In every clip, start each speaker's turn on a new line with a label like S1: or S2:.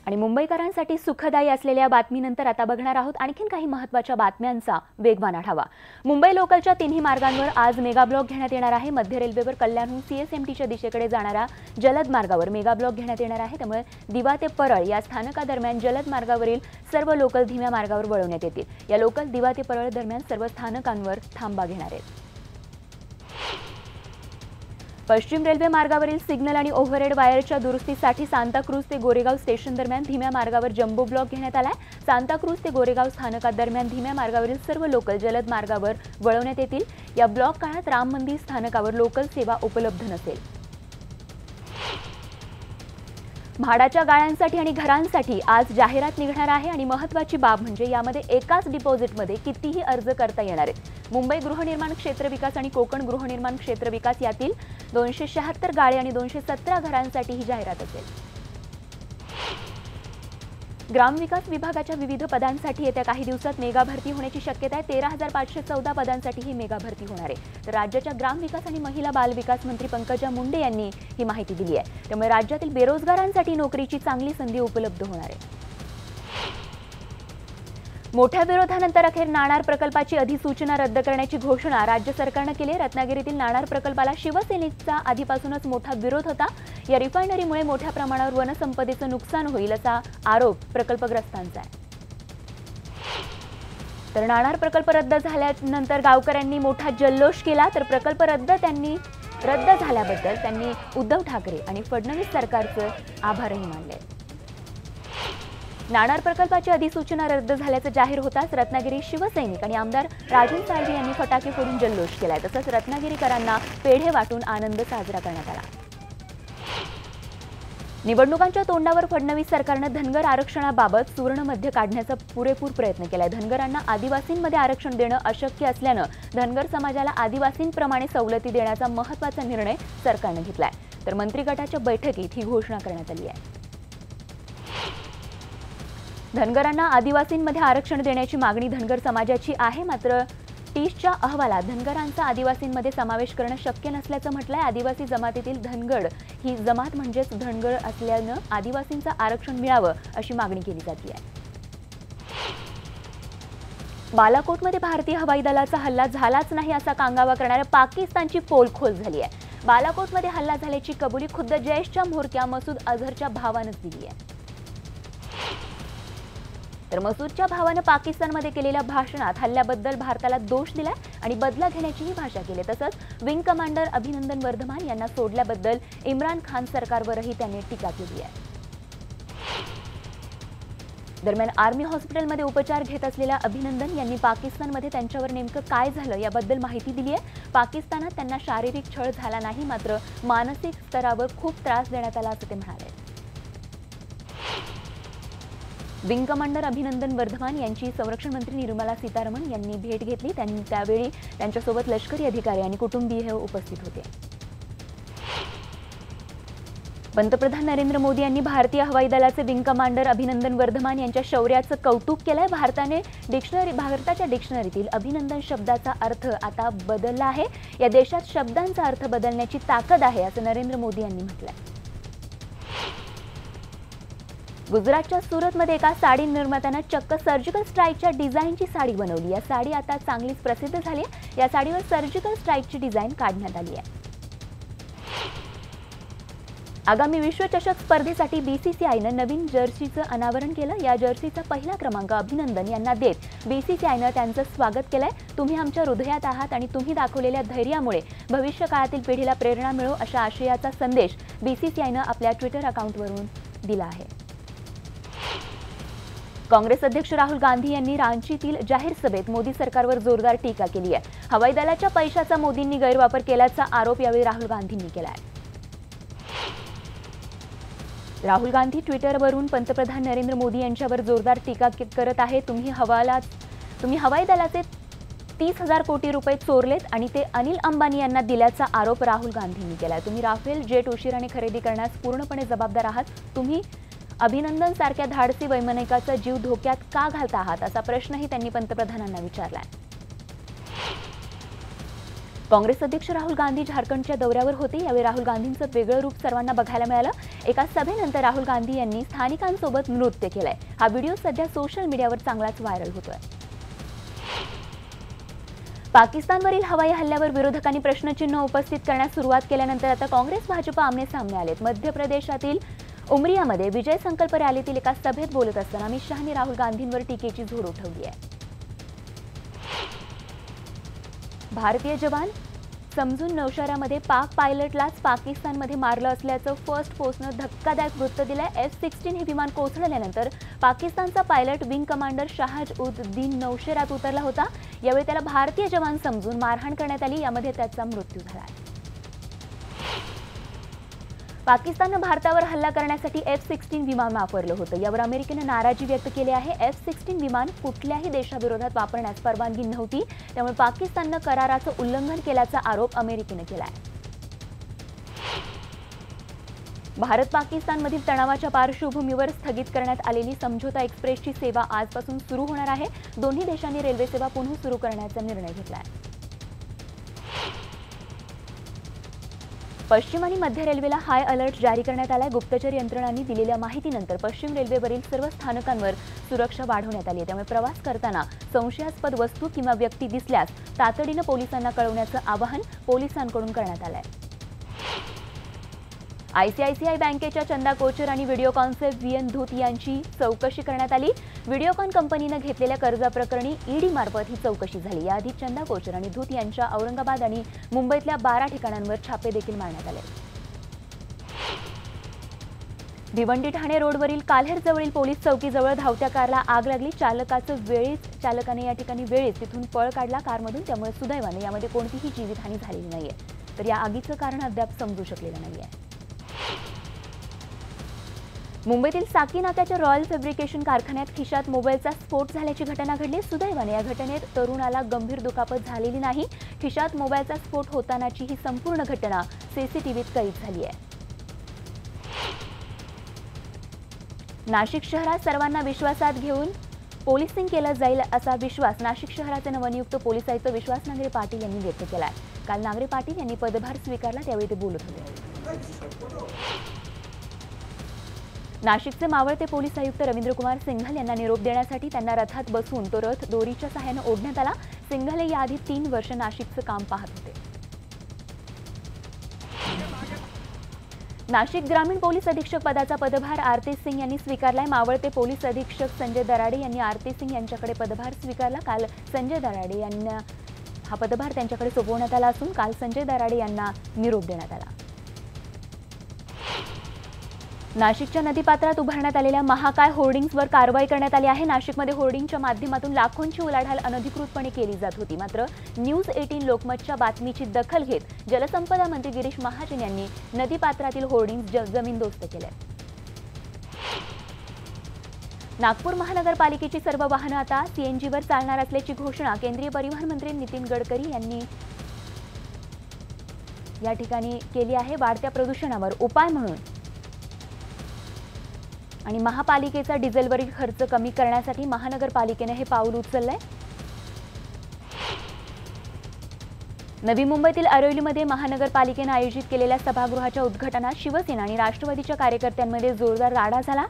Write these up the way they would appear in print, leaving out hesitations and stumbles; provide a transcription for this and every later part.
S1: आणि मुंबईकरांसाठी सुखदायी असलेल्या बातमीनंतर आता बघणार आहोत आणखीन काही महत्त्वाच्या बातम्यांचा वेगवान आढावा। मुंबई लोकलच्या तिन्ही मार्गांवर आज मेगा ब्लॉक घेण्यात येणार आहे। मध्य रेल्वेवर कल्याणहून सीएसएमटीच्या दिशेकडे जाणाऱ्या जलद मार्गावर मेगा ब्लॉक घेण्यात येणार आहे। त्यामुळे दिवा ते परळ या स्थानकादरम्यान जलद मार्गावरील सर्व लोकल धीम्या मार्गावर वळवण्यात येतील। या लोकल दिवा ते परळ दरम्यान सर्व स्थानकांवर थांबा घेणार आहेत। पश्चिम रेल्वे मार्गावरील सिग्नल आणि ओव्हरहेड वायरच्या दुरुस्तीसाठी सांताक्रूज ते गोरेगाव स्टेशन दरम्यान धीम्या मार्गावर जम्बो ब्लॉक घेण्यात आलाय। सांताक्रूज ते गोरेगाव स्थानकादरम्यान धीम्या मार्गावरील सर्व लोकल जलद मार्गावर वळवण्यात येतील। या ब्लॉक काळात राम मंदिर स्थानकावर लोकल सेवा उपलब्ध नसेल। म्हाडाच्या गाळ्यांसाठी आणि घरांसाठी आज जाहिरात निघणार आहे आणि महत्त्वाची बाब म्हणजे यामध्ये एकाच डिपॉझिटमध्ये कितीही अर्ज करता येणार आहेत। मुंबई गृहनिर्माण क्षेत्र विकास आणि कोकण गृहनिर्माण क्षेत्र विकास यातील 276 गाळे आणि 217 घरांसाठी ही जाहिरात असेल। ग्रामविकास विभागाच्या विविध पदांसाठी येत्या काही दिवसात मेगा भरती होण्याची शक्यता आहे। 13,514 पदांसाठी ही मेगा भरती होणार आहे। तर राज्याच्या ग्रामविकास आणि महिला बाल विकास मंत्री पंकजा मुंडे यांनी ही माहिती दिली आहे। त्यामुळे राज्यातील बेरोजगारांसाठी नोकरीची चांगली संधी उपलब्ध होणार आहे। मोठ्या विरोधानंतर अखेर नाणार प्रकल्पाची अधिसूचना रद्द करण्याची घोषणा राज्य सरकारने केली। रत्नागिरीतील नाणार प्रकल्पाला शिवसेनेचा आधीपासूनच मोठा विरोध होता। या रिफायनरीमुळे मोठ्या प्रमाणावर वनसंपदेचं नुकसान होईल असा आरोप प्रकल्पग्रस्तांचा आहे। तर नाणार प्रकल्प रद्द झाल्यानंतर गावकऱ्यांनी मोठा जल्लोष केला। तर प्रकल्प रद्द झाल्याबद्दल त्यांनी उद्धव ठाकरे आणि फडणवीस सरकारचे आभारही मानले। नाणार प्रकल्पाची अधिसूचना रद्द झाल्याचं जाहीर होताच रत्नागिरी शिवसैनिक आणि आमदार राजन साळवी यांनी फटाके फोडून जल्लोष केलाय। तसंच रत्नागिरीकरांना पेढे वाटून आनंद साजरा करण्यात आला। निवडणुकांच्या तोंडावर फडणवीस सरकारने धनगर आरक्षणाबाबत सुवर्णमध्य काढण्याचा पुरेपूर प्रयत्न केलाय। धनगरांना आदिवासींमध्ये आरक्षण देणं अशक्य असल्यानं धनगर समाजाला आदिवासींप्रमाणे सवलती देण्याचा महत्त्वाचा निर्णय सरकारने घेतलाय। तर मंत्री गटाच्या बैठकीत ही घोषणा करण्यात आली आहे। धनगरांना आदिवासींमध्ये आरक्षण देण्याची मागणी धनगर समाजाची आहे। मात्र टीसच्या अहवालात धनगरांचा आदिवासींमध्ये समावेश करणं शक्य नसल्याचं म्हटलंय। आदिवासी जमातीतील धनगर ही जमात म्हणजेच धनगर असल्यानं आदिवासींचं आरक्षण मिळावं अशी मागणी केली जाते आहे। बालाकोटमध्ये भारतीय हवाई दलाचा हल्ला झालाच नाही असा कांगावा करणाऱ्या पाकिस्तानची पोलखोल झाली आहे। बालाकोटमध्ये हल्ला झाल्याची कबुली खुद्द जैशच्या म्होरक्या मसूद अझहरच्या भावानंच दिली आहे। तर मसूदच्या भावानं पाकिस्तानमध्ये केलेल्या भाषणात हल्ल्याबद्दल भारताला दोष दिलाय आणि बदला घेण्याचीही भाषा केली। तसंच विंग कमांडर अभिनंदन वर्धमान यांना सोडल्याबद्दल इम्रान खान सरकारवरही त्यांनी टीका केली आहे। दरम्यान आर्मी हॉस्पिटलमध्ये उपचार घेत असलेल्या अभिनंदन यांनी पाकिस्तानमध्ये त्यांच्यावर नेमकं काय झालं याबद्दल माहिती दिली आहे। पाकिस्तानात त्यांना शारीरिक छळ झाला नाही, मात्र मानसिक स्तरावर खूप त्रास देण्यात आला असं ते म्हणाले। विंग कमांडर अभिनंदन वर्धमान यांची संरक्षण मंत्री निर्मला सीतारामन यांनी भेट घेतली। त्यावेळी त्यांच्यासोबत लष्करी अधिकारी आणि कुटुंबीय उपस्थित होते। पंतप्रधान नरेंद्र मोदी यांनी भारतीय हवाई दलाचे विंग कमांडर अभिनंदन वर्धमान यांच्या शौर्याचं कौतुक केलंय। भारताच्या डिक्शनरीतील अभिनंदन शब्दाचा अर्थ आता बदलला आहे। या देशात शब्दांचा अर्थ बदलण्याची ताकद आहे असं नरेंद्र मोदी यांनी म्हटलंय। गुजरातच्या सुरतमध्ये एका साडी निर्मात्याने चक्क सर्जिकल स्ट्राईकच्या डिझाईनची साडी बनवली। या साडी आता चांगलीच प्रसिद्ध झाली आहे। या साडीवर सर्जिकल स्ट्राईकची डिझाईन काढण्यात आली आहे। आगामी विश्वचषक स्पर्धेसाठी बीसीसीआयनं नवीन जर्सीचं अनावरण केलं। या जर्सीचा पहिला क्रमांक अभिनंदन यांना देत बीसीसीआयनं त्यांचं स्वागत केलंय। तुम्ही आमच्या हृदयात आहात आणि तुम्ही दाखवलेल्या धैर्यामुळे भविष्य काळातील पिढीला प्रेरणा मिळो अशा आशयाचा संदेश बीसीसीआयनं आपल्या ट्विटर अकाउंटवरून दिला आहे। काँग्रेस अध्यक्ष राहुल गांधी यांनी रांचीतील जाहीर सभेत मोदी सरकारवर जोरदार टीका केली आहे। हवाई दलाच्या पैशाचा मोदींनी गैरवापर केल्याचा आरोप यावेळी राहुल गांधींनी केला आहे। राहुल गांधी ट्विटरवरून पंतप्रधान नरेंद्र मोदी यांच्यावर जोरदार टीका करत आहे। तुम्ही हवाई दलाचे 30,000 कोटी रुपये चोरलेत आणि ते अनिल अंबानी यांना दिल्याचा आरोप राहुल गांधींनी केला। तुम्ही राफेल जेट उशिराने खरेदी करण्यास पूर्णपणे जबाबदार आहात। तुम्ही अभिनंदन सारख्या धाडसी वैमानिकाचा जीव धोक्यात का घालता आहात असा प्रश्नही त्यांनी पंतप्रधानांना विचारला। काँग्रेस अध्यक्ष राहुल गांधी झारखंडच्या दौऱ्यावर होते। यावेळी राहुल गांधींचं वेगळं रूप सर्वांना बघायला मिळालं। एका सभेनंतर राहुल गांधी यांनी स्थानिकांसोबत नृत्य केलंय। हा व्हिडिओ सध्या सोशल मीडियावर चांगलाच व्हायरल होतोय। पाकिस्तानवरील हवाई हल्ल्यावर विरोधकांनी प्रश्नचिन्ह उपस्थित करण्यास सुरुवात केल्यानंतर आता काँग्रेस भाजप आमने सामने आलेत। मध्य प्रदेशातील उमरियामध्ये विजय संकल्प रॅलीतील एका सभेत बोलत असताना अमित शहांनी राहुल गांधींवर टीकेची झोड उठवली आहे। भारतीय जवान समजून नौशेऱ्यामध्ये पाक पायलटलाच पाकिस्तानमध्ये मारलं असल्याचं फर्स्ट पोस्टनं धक्कादायक वृत्त दिलंय। F-16 हे विमान कोसळल्यानंतर पाकिस्तानचा पायलट विंग कमांडर शहाज-उद-दीन नौशेऱ्यात उतरला होता। यावेळी त्याला भारतीय जवान समजून मारहाण करण्यात आली। यामध्ये त्याचा मृत्यू झाला। पाकिस्ताननं भारतावर हल्ला करण्यासाठी F-16 विमान वापरलं होतं। यावर अमेरिकेनं नाराजी व्यक्त केली आहे। F-16 विमान कुठल्याही देशाविरोधात वापरण्यास परवानगी नव्हती, त्यामुळे पाकिस्ताननं कराराचं उल्लंघन केल्याचा आरोप अमेरिकेनं केलाय। भारत पाकिस्तानमधील तणावाच्या पार्श्वभूमीवर स्थगित करण्यात आलेली समझोता एक्सप्रेसची सेवा आजपासून सुरू होणार आहे। दोन्ही देशांनी रेल्वे सेवा पुन्हा सुरू करण्याचा निर्णय घेतलाय। पश्चिम आणि मध्य रेल्वेला हाय अलर्ट जारी करण्यात आलाय। गुप्तचर यंत्रणांनी दिलेल्या माहितीनंतर पश्चिम रेल्वेवरील सर्व स्थानकांवर सुरक्षा वाढवण्यात आली आहे। त्यामुळे प्रवास करताना संशयास्पद वस्तू किंवा व्यक्ती दिसल्यास तातडीनं पोलिसांना कळवण्याचं आवाहन पोलिसांकडून करण्यात आलंय। आयसीआयसीआय बँकेच्या चंदा कोचर आणि व्हिडिओकॉनचे VN धूत यांची चौकशी करण्यात आली। व्हिडिओकॉन कंपनीनं घेतलेल्या कर्जाप्रकरणी ईडी मार्फत ही चौकशी झाली। याआधी चंदा कोचर आणि धूत यांच्या औरंगाबाद आणि मुंबईतल्या 12 ठिकाणांवर छापे देखील मारण्यात आले। भिवंडी ठाणे रोडवरील काल्हेरजवळील पोलीस चौकीजवळ धावत्या कारला आग लागली। चालकाने या ठिकाणी वेळीच तिथून पळ काढला कारमधून, त्यामुळे सुदैवाने यामध्ये कोणतीही जीवितहानी झालेली नाहीये। तर या आगीचं कारण अद्याप समजू शकलेलं नाहीये। मुंबईतील साकी नाक्याच्या रॉयल फॅब्रिकेशन कारखान्यात खिशात मोबाईलचा स्फोट झाल्याची घटना घडली। सुदैवाने या घटनेत तरुणाला गंभीर दुखापत झालेली नाही। खिशात मोबाईलचा स्फोट होतानाची ही संपूर्ण घटना सीसीटीव्हीत कैद झाली आहे। नाशिक शहरात सर्वांना विश्वासात घेऊन पोलिसिंग केलं जाईल असा विश्वास नाशिक शहराचे नवनियुक्त पोलीस आयुक्त विश्वास नांगरे पाटील यांनी व्यक्त केलाय। काल नांगरे पाटील यांनी पदभार स्वीकारला त्यावेळी ते बोलत होते। नाशिकचे मावळते पोलीस आयुक्त रवींद्रकुमार सिंघल यांना निरोप देण्यासाठी त्यांना रथात बसवून तो रथ दोरीच्या सहाय्याने ओढण्यात आला। सिंघल हे याआधी 3 वर्ष नाशिकचं काम पाहत होते। नाशिक ग्रामीण पोलीस अधीक्षक पदाचा पदभार आरती सिंग यांनी स्वीकारलाय। मावळते पोलीस अधीक्षक संजय दराडे यांनी आरती सिंग यांच्याकडे पदभार स्वीकारला। काल संजय दराडे यांना हा पदभार त्यांच्याकडे सोपवण्यात आला असून काल संजय दराडे यांना निरोप देण्यात आला। नाशिकच्या नदीपात्रात उभारण्यात आलेल्या महाकाय होर्डिंग्सवर कारवाई करण्यात आली आहे। नाशिकमध्ये होर्डिंगच्या माध्यमातून लाखोंची उलाढाल अनधिकृतपणे केली जात होती। मात्र न्यूज 18 लोकमतच्या बातमीची दखल घेत जलसंपदा मंत्री गिरीश महाजन यांनी नदीपात्रातील होर्डिंग्स जमीनदोस्त केले। नागपूर महानगरपालिकेची सर्व वाहनं आता सीएनजीवर चालणार असल्याची घोषणा केंद्रीय परिवहन मंत्री नितीन गडकरी यांनी या ठिकाणी केली आहे। वाढत्या प्रदूषणावर उपाय म्हणून आणि महापालिकेचा डिझेलवरील खर्च कमी करण्यासाठी महानगरपालिकेने हे पाऊल उचललंय। नवी मुंबईतील अरोलीमध्ये महानगरपालिकेने आयोजित केलेल्या सभागृहाच्या उद्घाटनात शिवसेना आणि राष्ट्रवादीच्या कार्यकर्त्यांमध्ये जोरदार राडा झाला।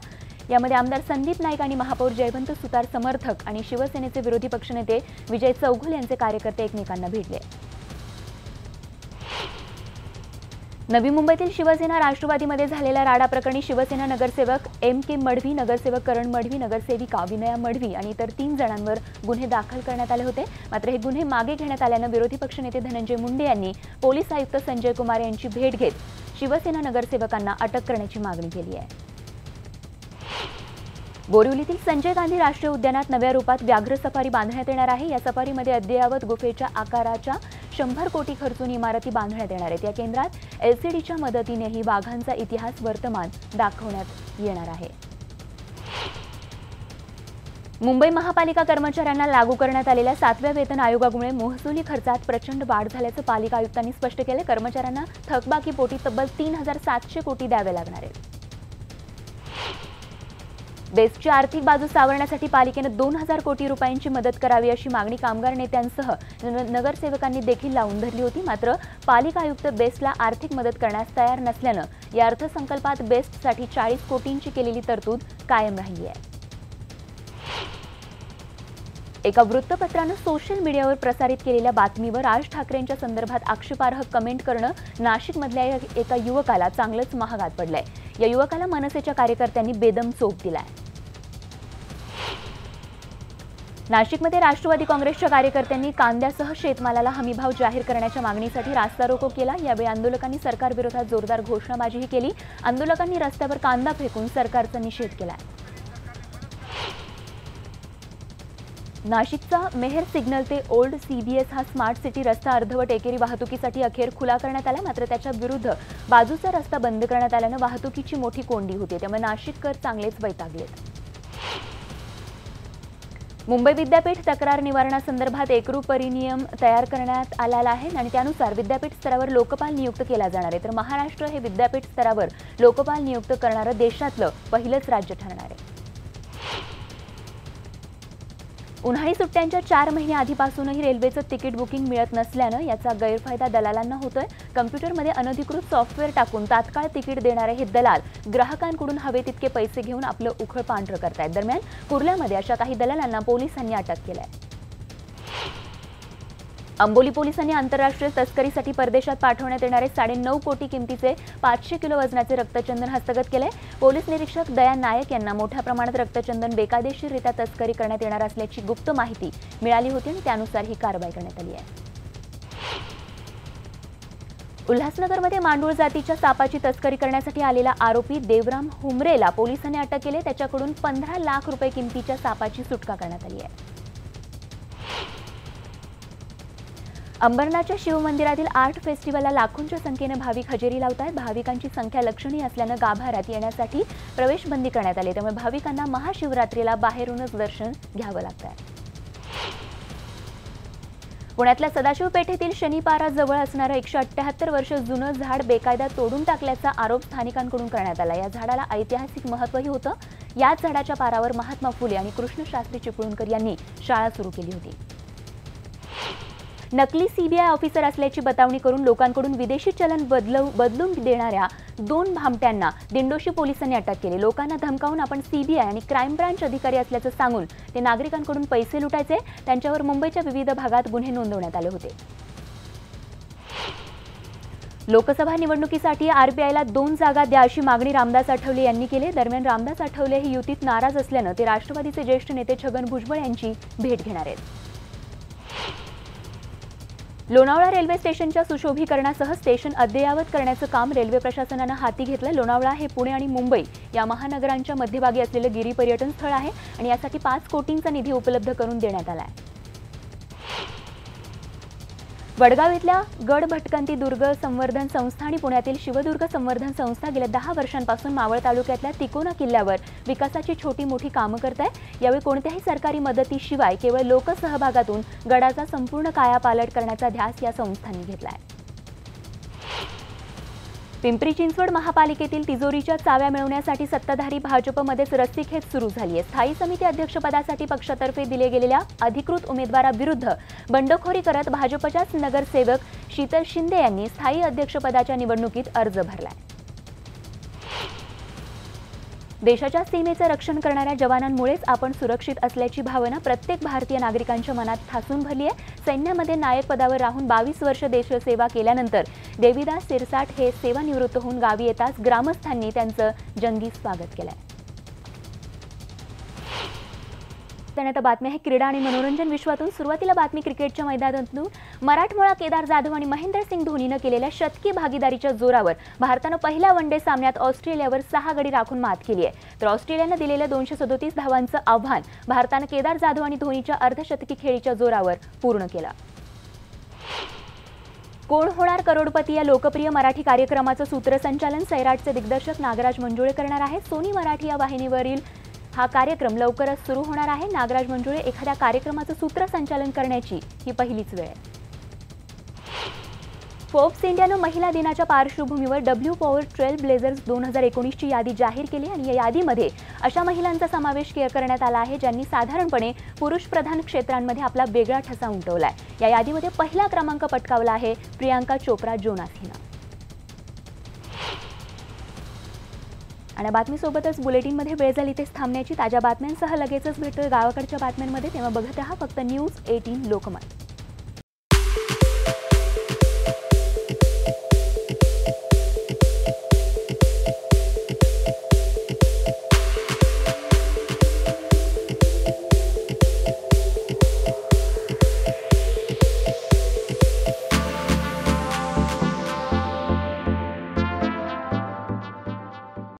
S1: यामध्ये आमदार संदीप नाईक आणि महापौर जयवंत सुतार समर्थक आणि शिवसेनेचे विरोधी पक्षनेते विजय चौगुले यांचे कार्यकर्ते एकमेकांना भिडले। नवी मुंबईतील शिवसेना राष्ट्रवादीमध्ये झालेल्या राडा प्रकरणी शिवसेना नगरसेवक MK मडवी, नगरसेवक करण मडवी, नगरसेविका विनया मडवी आणि इतर 3 जणांवर गुन्हे दाखल करण्यात आले होते। मात्र हे गुन्हे मागे घेण्यात आल्यानं विरोधी पक्षनेते धनंजय मुंडे यांनी पोलीस आयुक्त संजय कुमार यांची भेट घेत शिवसेना नगरसेवकांना अटक करण्याची मागणी केली आहे। बोरिवलीतील संजय गांधी राष्ट्रीय उद्यानात नव्या रूपात व्याघ्र सफारी बांधण्यात येणार आहे। या सफारीमध्ये अद्ययावत गुफेच्या आकाराच्या 100 कोटी खर्चून इमारती बांधण्यात येणार आहेत। या केंद्रात LCDच्या मदतीनेही वाघांचा इतिहास वर्तमान दाखवण्यात येणार आहे। मुंबई महापालिका कर्मचाऱ्यांना लागू करण्यात आलेल्या 7व्या वेतन आयोगामुळे महसुली खर्चात प्रचंड वाढ झाल्याचं पालिका आयुक्तांनी स्पष्ट केलं। कर्मचाऱ्यांना थकबाकीपोटी तब्बल 3700 कोटी द्यावे लागणार आहेत। बेस्टची आर्थिक बाजू सावरण्यासाठी पालिकेने 2000 कोटी रुपयांची मदत करावी अशी मागणी कामगार नेत्यांसह नगरसेवकांनी देखील लावून धरली होती। मात्र पालिका आयुक्त बेस्टला आर्थिक मदत करण्यास तयार नसल्यानं या अर्थसंकल्पात बेस्टसाठी 40 कोटींची केलेली तरतूद कायम राहिली आहे। एका वृत्तपत्रानं सोशल मीडियावर प्रसारित केलेल्या बातमीवर राज ठाकरेंच्या संदर्भात आक्षेपार्ह कमेंट करणं नाशिकमधल्या एका युवकाला चांगलंच महागात पडलंय। या युवकाला मनसेच्या कार्यकर्त्यांनी बेदम चोप दिलाय। नाशिकमध्ये राष्ट्रवादी काँग्रेसच्या कार्यकर्त्यांनी कांद्यासह शेतमालाला हमीभाव जाहीर करण्याच्या मागणीसाठी रास्ता रोको केला। यावेळी आंदोलकांनी सरकारविरोधात जोरदार घोषणाबाजीही केली। आंदोलकांनी रस्त्यावर कांदा फेकून सरकारचा निषेध केलाय। नाशिकचा मेहर सिग्नल ते ओल्ड CBS हा स्मार्ट सिटी रस्ता अर्धवट एकेरी वाहतुकीसाठी अखेर खुला करण्यात आला। मात्र त्याच्या विरुद्ध बाजूचा रस्ता बंद करण्यात आल्यानं वाहतुकीची मोठी कोंडी होती। त्यामुळे नाशिककर चांगलेच वैतागलेत। मुंबई विद्यापीठ तक्रार निवारणासंदर्भात एकरूप परिनियम तयार करण्यात आलेला आहे आणि त्यानुसार विद्यापीठ स्तरावर लोकपाल नियुक्त केला जाणार आहे। तर महाराष्ट्र हे विद्यापीठ स्तरावर लोकपाल नियुक्त करणारं देशातलं पहिलंच राज्य ठरणार आहे। उन्हाळी सुट्ट्यांच्या 4 महिने आधीपासूनही रेल्वेचं तिकीट बुकिंग मिळत नसल्यानं याचा गैरफायदा दलालांना होतोय। कम्प्युटरमध्ये अनधिकृत सॉफ्टवेअर टाकून तात्काळ तिकीट देणारे हे दलाल ग्राहकांकडून हवे तितके पैसे घेऊन आपलं उखळ पांढरं करतायत। दरम्यान कुर्ल्यामध्ये अशा काही दलालांना पोलिसांनी अटक केली। अंबोली पोलिसांनी आंतरराष्ट्रीय तस्करीसाठी परदेशात पाठवण्यात येणारे 9.5 कोटी किमतीचे 500 किलो वजनाचे रक्तचंदन हस्तगत केले। पोलीस निरीक्षक दया नायक यांना मोठ्या प्रमाणात रक्तचंदन बेकायदेशीररित्या तस्करी करण्यात येणार असल्याची गुप्त माहिती मिळाली होती आणि त्यानुसार ही कारवाई करण्यात आली आहे। उल्हासनगरमध्ये मांडूळ जातीच्या सापाची तस्करी करण्यासाठी आलेला आरोपी देवराम हुमरेला पोलिसांनी अटक केली। त्याच्याकडून 15 लाख रुपये किमतीच्या सापाची सुटका करण्यात आली आहे। अंबरनाथच्या शिवमंदिरातील आर्ट फेस्टिवलला लाखोंच्या संख्येने भाविक हजेरी लावतात। भाविकांची संख्या लक्षणीय असल्यानं गाभाऱ्यात येण्यासाठी प्रवेश बंदी करण्यात आली। त्यामुळे भाविकांना महाशिवरात्रीला बाहेरूनच दर्शन घ्यावं लागतंय। पुण्यातल्या सदाशिव पेठेतील शनिपाराजवळ असणारं 178 वर्ष जुनं झाड बेकायदा तोडून टाकल्याचा आरोप स्थानिकांकडून करण्यात आला। या झाडाला ऐतिहासिक महत्त्वही होतं। याच झाडाच्या पारावर महात्मा फुले आणि कृष्णशास्त्री चिपळूणकर यांनी शाळा सुरू केली होती। नकली CBI ऑफिसर असल्याची बतावणी करून लोकांकडून विदेशी चलन बदलून देणाऱ्या 2 भामट्यांना दिंडोशी पोलिसांनी अटक केली। लोकांना धमकावून आपण CBI आणि क्राईम ब्रांच अधिकारी असल्याचं सांगून ते नागरिकांकडून पैसे लुटायचे। त्यांच्यावर मुंबईच्या विविध भागात गुन्हे नोंदवण्यात आले होते। लोकसभा निवडणुकीसाठी RBIला 2 जागा द्या अशी मागणी रामदास आठवले यांनी केली। दरम्यान रामदास आठवले हे युतीत नाराज असल्यानं ते राष्ट्रवादीचे ज्येष्ठ नेते छगन भुजबळ यांची भेट घेणार आहेत। लोणावळा रेल्वे स्टेशनच्या सुशोभीकरणासह स्टेशन अद्ययावत करण्याचं काम रेल्वे प्रशासनानं हाती घेतलं। लोणावळा हे पुणे आणि मुंबई या महानगरांच्या मध्यभागी असलेलं गिरी पर्यटन स्थळ आहे आणि यासाठी 5 कोटींचा निधी उपलब्ध करून देण्यात आला आहे। वडगाव इथल्या गड भटकंती दुर्ग संवर्धन संस्था आणि पुण्यातील शिवदुर्ग संवर्धन संस्था गेल्या 10 वर्षांपासून मावळ तालुक्यातल्या तिकोना किल्ल्यावर विकासाची छोटी मोठी कामं करत आहे। यावेळी कोणत्याही सरकारी मदतीशिवाय केवळ लोकसहभागातून गडाचा संपूर्ण कायापालट करण्याचा ध्यास या संस्थांनी घेतला आहे। पिंपरी चिंचवड महापालिकेतील तिजोरीच्या चाव्या मिळवण्यासाठी सत्ताधारी भाजपमध्येच रस्सीखेच सुरू झाली आहे। स्थायी समिती अध्यक्षपदासाठी पक्षातर्फे दिले गेलेल्या अधिकृत उमेदवाराविरुद्ध बंडखोरी करत भाजपच्याच नगरसेवक शीतल शिंदे यांनी स्थायी अध्यक्षपदाच्या निवडणुकीत अर्ज भरलाय। देशाच्या सीमेचं रक्षण करणाऱ्या जवानांमुळेच आपण सुरक्षित असल्याची भावना प्रत्येक भारतीय नागरिकांच्या मनात ठासून भरली आहे। सैन्यामध्ये नायक पदावर राहून 22 वर्ष देशसेवा केल्यानंतर देवीदास सिरसाट हे सेवानिवृत्त होऊन गावी येताच ग्रामस्थांनी त्यांचं जंगी स्वागत केलंय। आता बातमी आहे क्रीडा आणि मनोरंजन विश्वातून। सुरुवातीला बातमी क्रिकेटच्या मैदानातून। मराठमोळा केदार जाधव आणि महेंद्रसिंग धोनीनं केलेल्या शतकी भागीदारीच्या जोरावर भारतानं पहिल्या वनडे सामन्यात ऑस्ट्रेलियावर 6 गडी राखून मात केली आहे। तर ऑस्ट्रेलियानं दिलेल्या 237 धावांचं आव्हान भारतानं केदार जाधव आणि धोनीच्या अर्धशतकी खेळीच्या जोरावर पूर्ण केलं। कोण होणार करोडपती या लोकप्रिय मराठी कार्यक्रमाचं सूत्रसंचालन सैराटचे दिग्दर्शक नागराज मंजुळे करणार आहेत। सोनी मराठी या वाहिनीवरील हा कार्यक्रम लवकरच सुरू होणार आहे। नागराज मंजुळे एखाद्या कार्यक्रमाचं सूत्रसंचालन करण्याची ही पहिलीच वेळ आहे। फोर्ब्स इंडियानं महिला दिनाच्या पार्श्वभूमीवर डब्ल्यू पॉवर ट्रेल ब्लेझर्स 2019ची यादी जाहीर केली आणि या यादीमध्ये अशा महिलांचा समावेश करण्यात आला आहे ज्यांनी साधारणपणे पुरुषप्रधान क्षेत्रांमध्ये आपला वेगळा ठसा उमटवलाय। या यादीमध्ये पहिला क्रमांक पटकावला आहे प्रियांका चोप्रा जोनास हिनं। आणि बातमीसोबतच बुलेटिनमध्ये वेळ झाली तेच थांबण्याची। ताज्या बातम्यांसह लगेचच भेटतोय गावाकडच्या बातम्यांमध्ये, तेव्हा बघत राहा फक्त न्यूज 18 लोकमत।